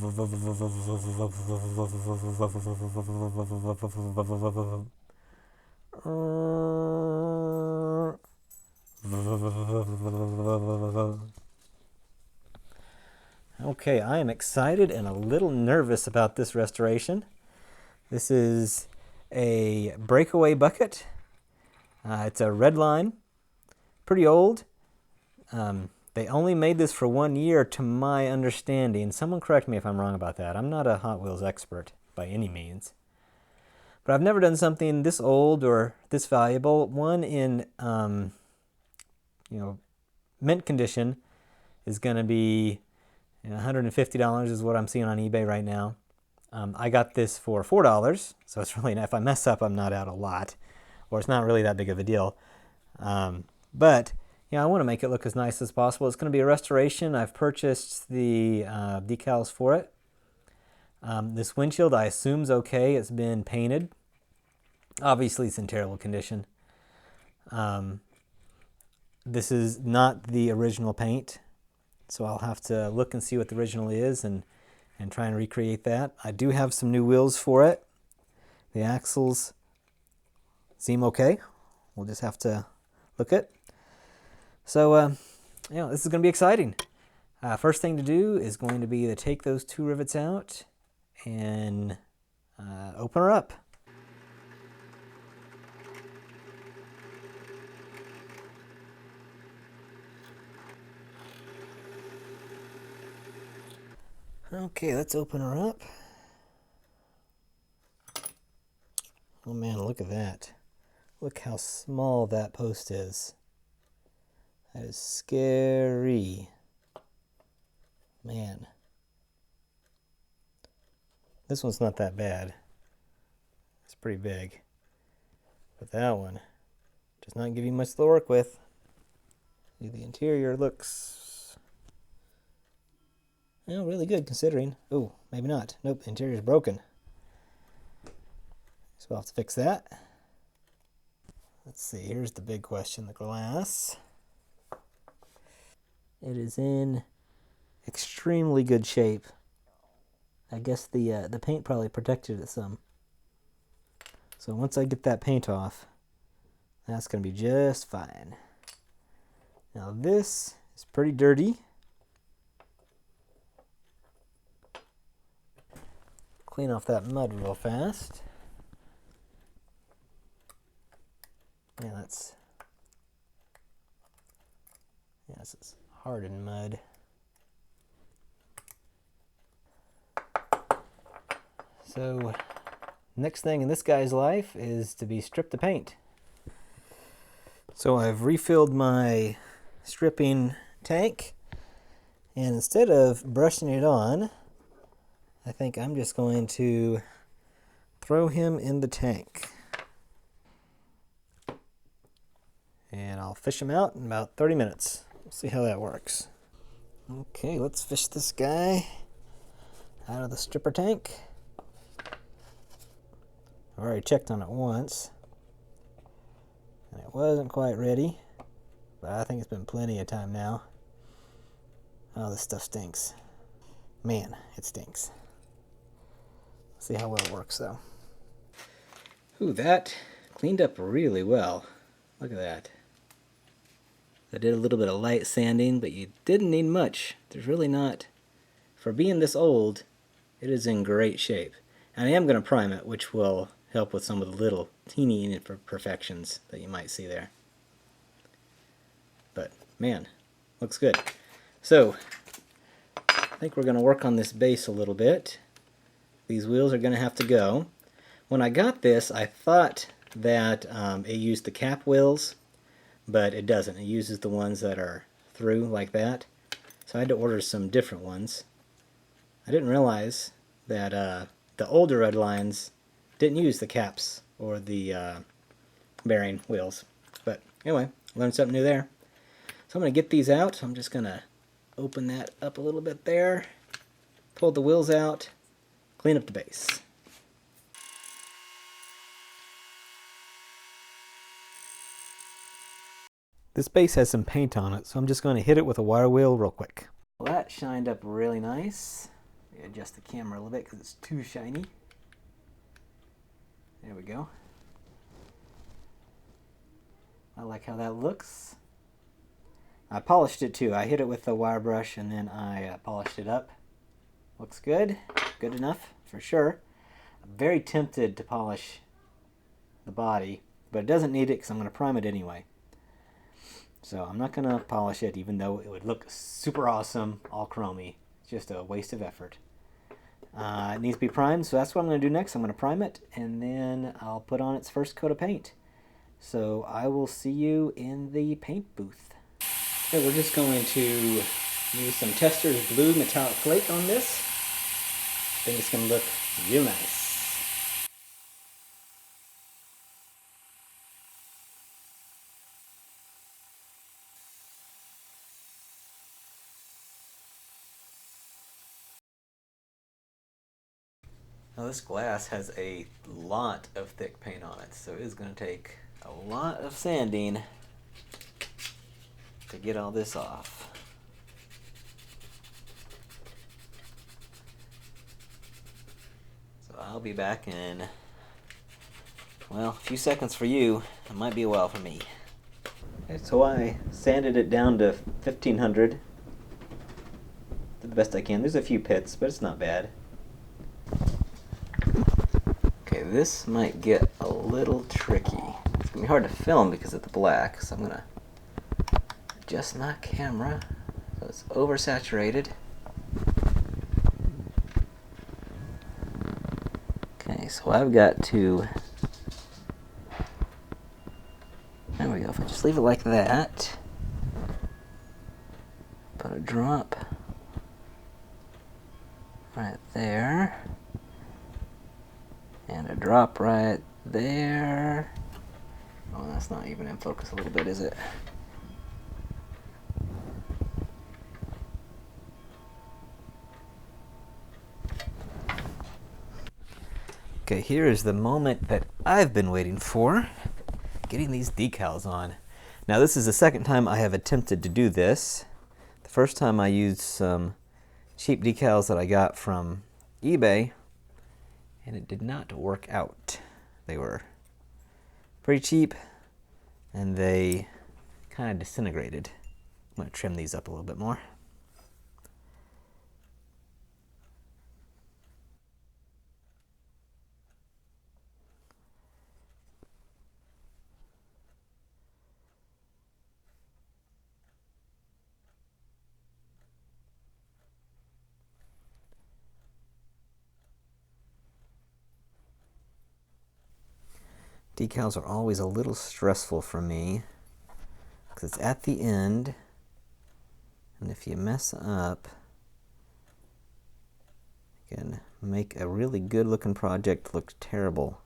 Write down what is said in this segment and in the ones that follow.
Okay, I am excited and a little nervous about this restoration. This is a Breakaway Bucket. It's a Redline, pretty old. They only made this for 1 year to my understanding. Someone correct me if I'm wrong about that. I'm not a Hot Wheels expert by any means. But I've never done something this old or this valuable. One in, mint condition is going to be $150 is what I'm seeing on eBay right now. I got this for $4, so it's really, if I mess up, I'm not out a lot, or it's not really that big of a deal. But I want to make it look as nice as possible. It's going to be a restoration. I've purchased the decals for it. This windshield, I assume, is okay. It's been painted. Obviously, it's in terrible condition. This is not the original paint, so I'll have to look and see what the original is and try and recreate that. I do have some new wheels for it. The axles seem okay. We'll just have to look at. So, this is going to be exciting. First thing to do is going to be to take those 2 rivets out and open her up. Okay, let's open her up. Oh man, look at that. Look how small that post is. That is scary. Man. This one's not that bad. It's pretty big. But that one does not give you much to work with. The interior looks really good considering. Oh, maybe not. Nope, the interior's broken. So we'll have to fix that. Let's see, here's the big question, the glass. It is in extremely good shape. I guess the paint probably protected it some. So once I get that paint off, that's going to be just fine. Now this is pretty dirty. Clean off that mud real fast. Yeah, this is hardened mud. So, next thing in this guy's life is to be stripped of paint. So I've refilled my stripping tank, and instead of brushing it on, I think I'm just going to throw him in the tank. And I'll fish him out in about 30 minutes. We'll see how that works. Okay, let's fish this guy out of the stripper tank. I've already checked on it once, and it wasn't quite ready, but I think it's been plenty of time now. Oh, this stuff stinks. Man, it stinks. Let's see how well it works, though. Ooh, that cleaned up really well. Look at that. I did a little bit of light sanding, but you didn't need much. There's really not. For being this old, it is in great shape. And I am going to prime it, which will help with some of the little teeny imperfections that you might see there. But, man, looks good. So, I think we're going to work on this base a little bit. These wheels are going to have to go. When I got this, I thought that it used the cap wheels, but it doesn't. It uses the ones that are through like that. So I had to order some different ones. I didn't realize that the older Redlines didn't use the caps or the bearing wheels. But anyway, learned something new there. So I'm going to get these out. I'm just going to open that up a little bit there, pull the wheels out, clean up the base. This base has some paint on it, so I'm just going to hit it with a wire wheel real quick. Well, that shined up really nice. Adjust the camera a little bit because it's too shiny. There we go. I like how that looks. I polished it too. I hit it with the wire brush and then I polished it up. Looks good. Good enough for sure. I'm very tempted to polish the body, but it doesn't need it because I'm going to prime it anyway. So I'm not going to polish it, even though it would look super awesome, all chromey. It's just a waste of effort. It needs to be primed, so that's what I'm going to do next. I'm going to prime it, and then I'll put on its first coat of paint. So I will see you in the paint booth. Okay, we're just going to use some Testor's Blue Metallic Flake on this. I think it's going to look real nice. Now this glass has a lot of thick paint on it, so it is going to take a lot of sanding to get all this off. So I'll be back in, well, a few seconds for you. It might be a while for me. Okay, so I sanded it down to 1500. Did the best I can. There's a few pits, but it's not bad. Okay, this might get a little tricky. It's gonna be hard to film because of the black, so I'm gonna adjust my camera so it's oversaturated. Okay, so I've got to, there we go, if I just leave it like that, put a drop right there, and a drop right there. Oh, that's not even in focus a little bit, is it? Okay, here is the moment that I've been waiting for, getting these decals on. Now this is the second time I have attempted to do this. The first time I used some cheap decals that I got from eBay, and it did not work out. They were pretty cheap, and they kind of disintegrated. I'm going to trim these up a little bit more. Decals are always a little stressful for me because it's at the end, and if you mess up, you can make a really good looking project look terrible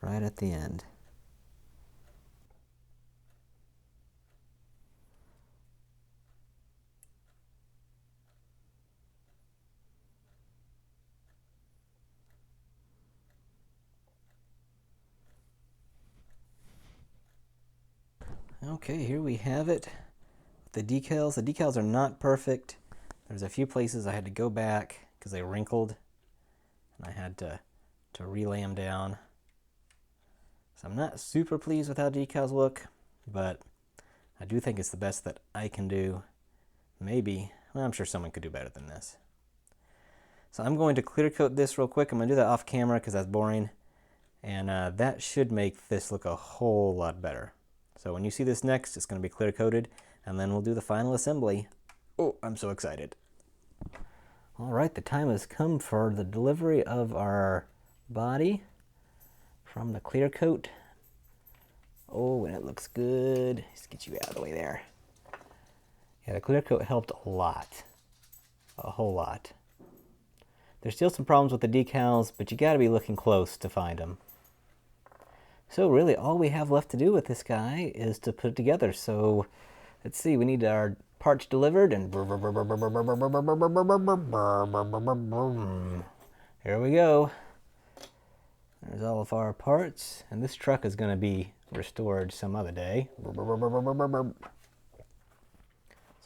right at the end. Okay, here we have it. The decals. The decals are not perfect. There's a few places I had to go back because they wrinkled, and I had to relay them down. So I'm not super pleased with how decals look, but I do think it's the best that I can do. Maybe, well, I'm sure someone could do better than this. So I'm going to clear coat this real quick. I'm going to do that off camera because that's boring, and that should make this look a whole lot better. So when you see this next, it's going to be clear coated, and then we'll do the final assembly. Oh, I'm so excited. All right, the time has come for the delivery of our body from the clear coat. Oh, and it looks good. Just get you out of the way there. Yeah, the clear coat helped a lot, a whole lot. There's still some problems with the decals, but you got to be looking close to find them. So really all we have left to do with this guy is to put it together. So let's see, we need our parts delivered, and here we go. There's all of our parts, and this truck is going to be restored some other day. So I'm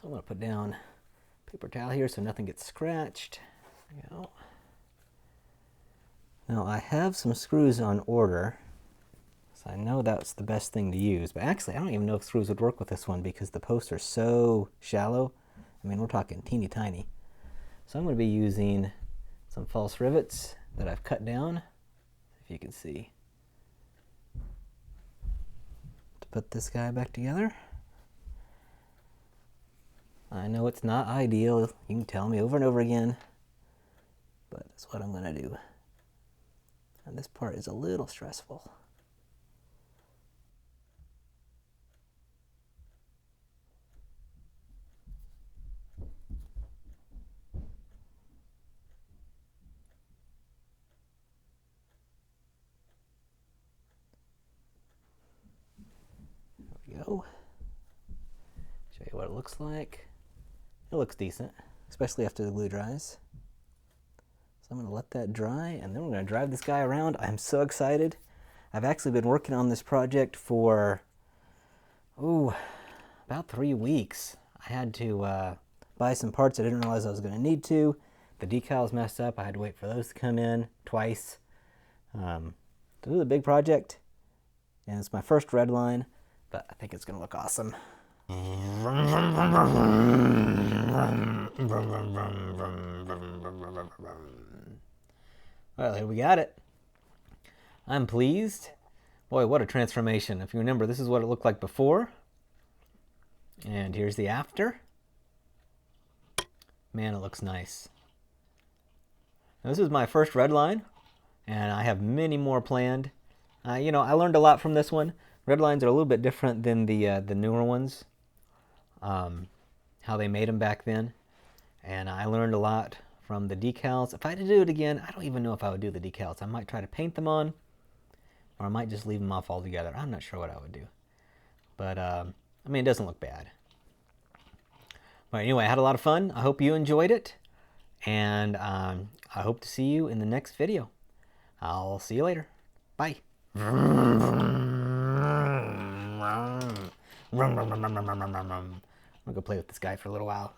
going to put down a paper towel here so nothing gets scratched. we go. Now I have some screws on order, so I know that's the best thing to use. But actually, I don't even know if screws would work with this one because the posts are so shallow. I mean, we're talking teeny tiny. So I'm going to be using some false rivets that I've cut down, if you can see, to put this guy back together. I know it's not ideal, you can tell me over and over again, but that's what I'm going to do. And this part is a little stressful. There we go. Show you what it looks like. It looks decent, especially after the glue dries. So I'm going to let that dry, and then we're going to drive this guy around. I'm so excited. I've actually been working on this project for, about 3 weeks. I had to buy some parts I didn't realize I was going to need to. The decals messed up. I had to wait for those to come in twice. This is a big project, and it's my first Redline, but I think it's going to look awesome. Well, here we got it. I'm pleased. Boy, what a transformation. If you remember, this is what it looked like before. And here's the after. Man, it looks nice. Now, this is my first Redline, and I have many more planned. You know, I learned a lot from this one. Redlines are a little bit different than the newer ones. How they made them back then. And I learned a lot from the decals. If I had to do it again, I don't even know if I would do the decals. I might try to paint them on, or I might just leave them off altogether. I'm not sure what I would do. But, I mean, it doesn't look bad. But anyway, I had a lot of fun. I hope you enjoyed it. And I hope to see you in the next video. I'll see you later. Bye. I'm gonna go play with this guy for a little while.